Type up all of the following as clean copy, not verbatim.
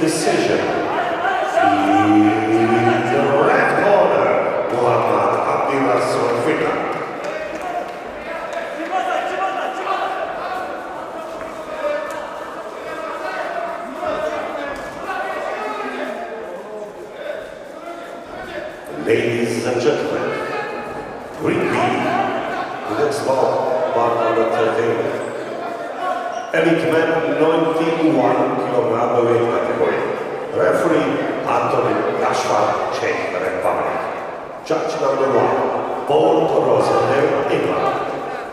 decision. In the red corner, Muhammad Abdullah Sonfika. Ladies and gentlemen, Green B, the next bout, bout number 13. Elite men 91 kg weight category. Referee Anthony Yashvar, Czech Republic. Judge number 1, Paul Rosenberg, England.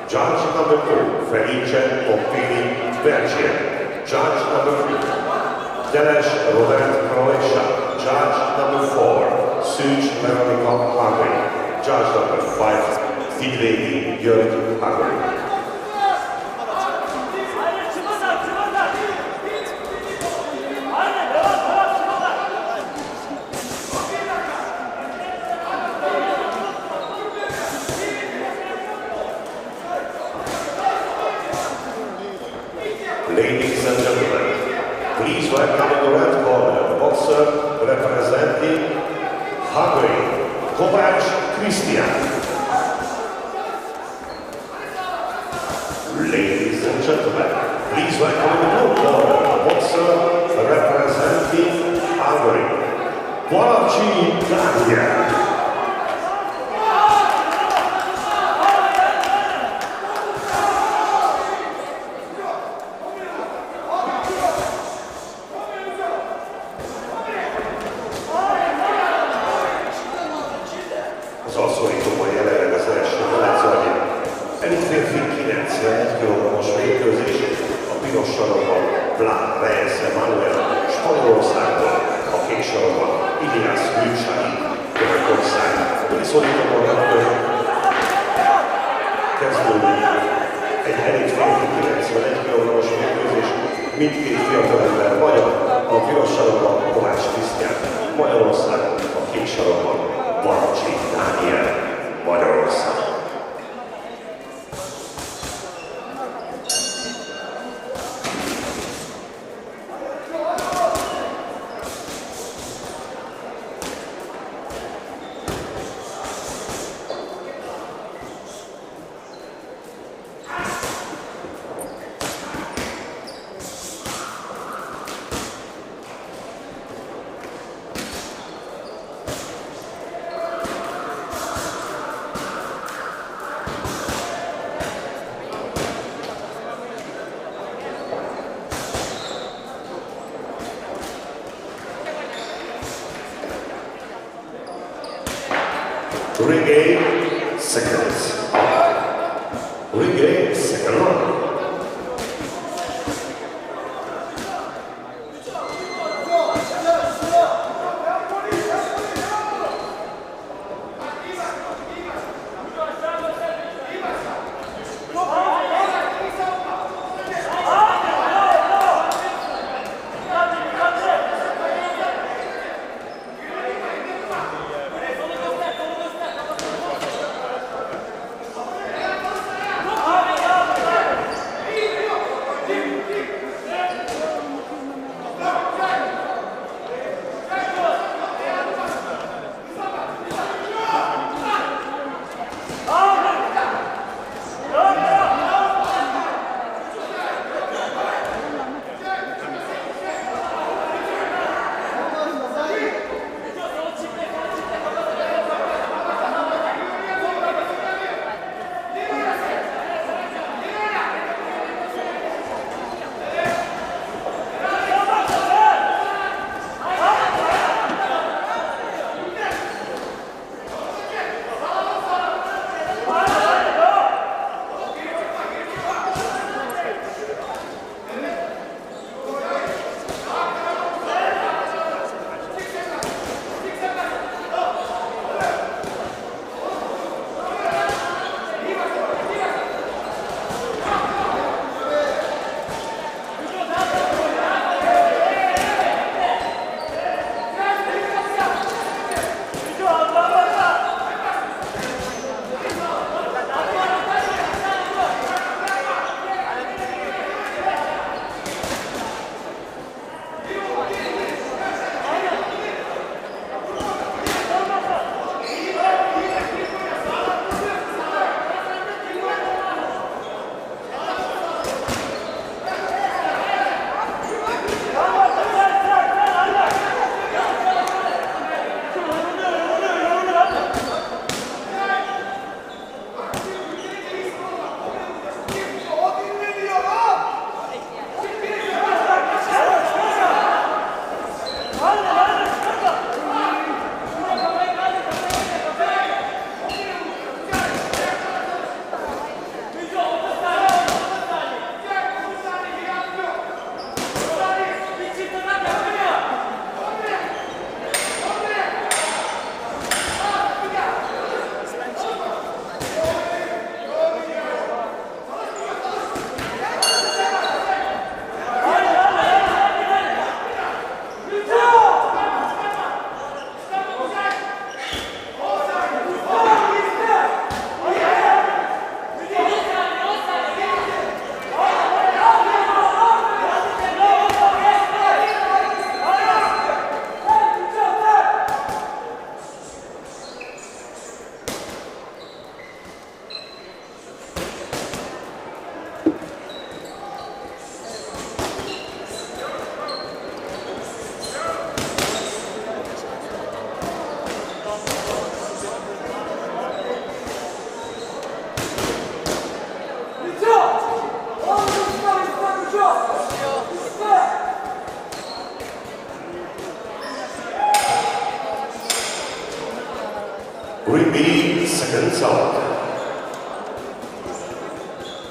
Judge number 2, Felice Pompili, Belgium. Judge number 3, Denis Robert, Croatia. Judge number 4, Suj Veronica, Hungary. Judge number 5, Fidlegi, Jörg, Hungary. Ladies and gentlemen, please welcome in the red corner the boxer representing Hungary, Kovács Krisztián. Ladies and gentlemen, please welcome in the blue corner the boxer representing Hungary, Balázs Dániel. Az asszonytóban jelenleg az első látszóan elég férfi 91 kg mérkőzés, a piros sarokban Vlad Reyes Emanuel, Spanyolországban, a kék sarokban Ilias Hűcsai, Törökország. Viszonyítóban kezdődik egy elég férfi 91 kg mérkőzés, mindkét fiatalember magyar, a piros sarokban Kovács Krisztián, Magyarországon, a kék sarokban Balázs Dániel, Magyarország. Ring A, seconds. Ring A, second round. Ring B, second round.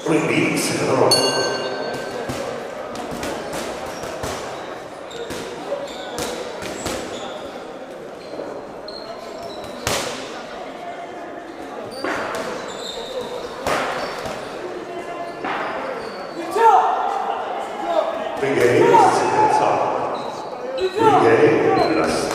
Ring B, second round. Brigade, second round. Brigade, last.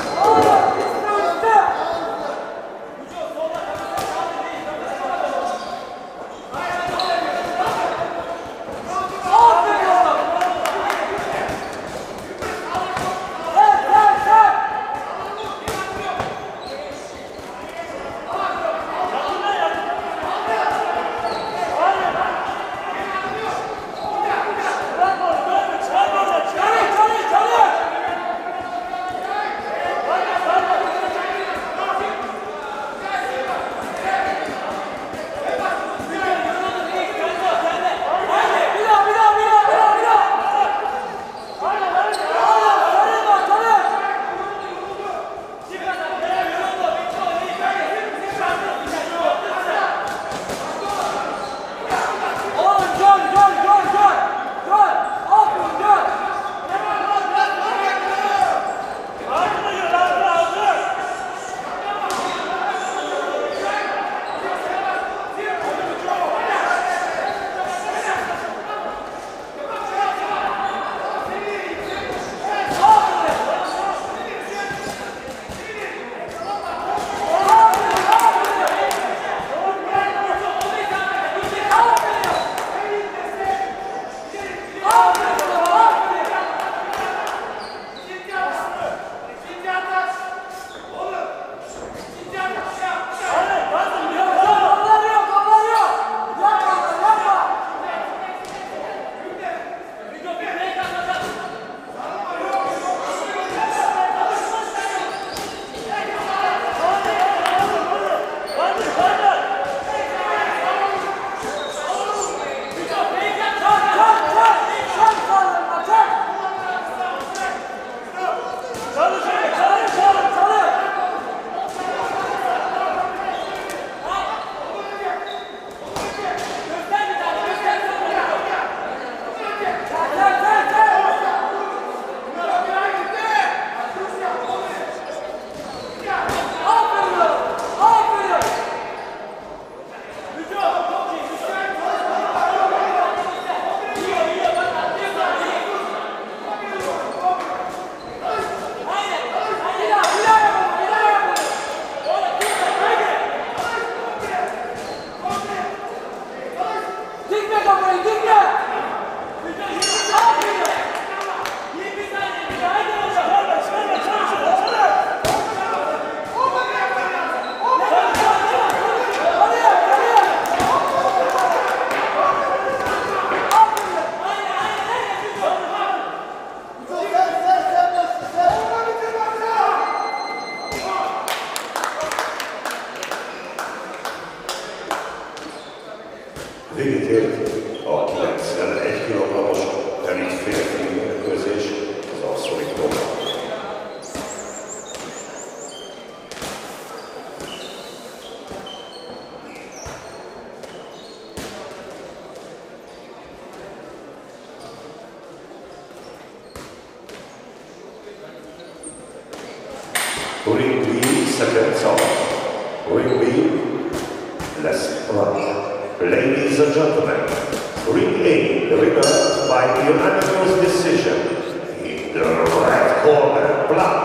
Végigért a 91 kg-os elit férfi mérkőzés az Ausztróliában. Ring B, second round. Ring B, last round. Ladies and gentlemen, Ring A, the winner by unanimous decision in the red corner, black.